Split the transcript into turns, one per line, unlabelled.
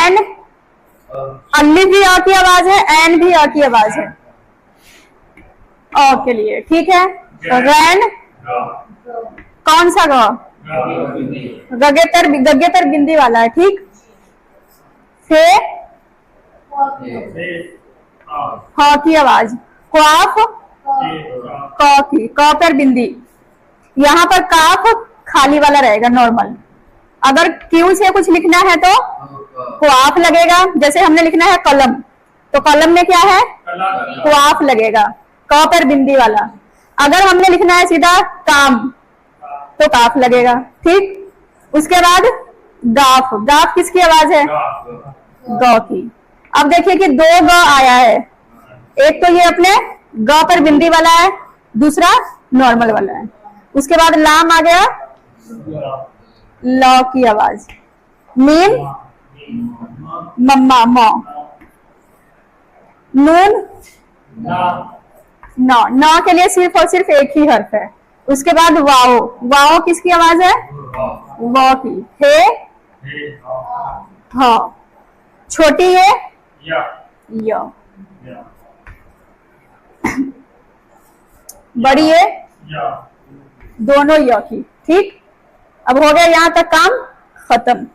N, अलिफ भी अ की आवाज है, एन भी अ की आवाज है अ के लिए, ठीक है। तो रैन, कौन सा ग, गगेतर बिंदी वाला है, ठीक। फे, ह की आवाज, क्वाफ, क की, क पर बिंदी। यहाँ पर काफ खाली वाला रहेगा नॉर्मल। अगर क्यू से कुछ लिखना है तो क्वाफ लगेगा, जैसे हमने लिखना है कलम, तो कलम में क्या है, क्वाफ लगेगा, क पर बिंदी वाला। अगर हमने लिखना है सीधा काम तो काफ लगेगा, ठीक। उसके बाद गाफ, गाफ किसकी आवाज है, ग की। अब देखिए कि दो ग आया है, एक तो ये अपने ग पर बिंदी वाला है, दूसरा नॉर्मल वाला है। उसके बाद लाम आ गया, ल की आवाज। मीम, मम्मा, मौ। नून, नौ, नौ के लिए सिर्फ और सिर्फ एक ही हर्फ है। उसके बाद वाओ, वाओ किसकी आवाज है, व की। हे, ह। छोटी है य, बड़ी है दोनों य की, ठीक। अब हो गया यहाँ तक काम खत्म।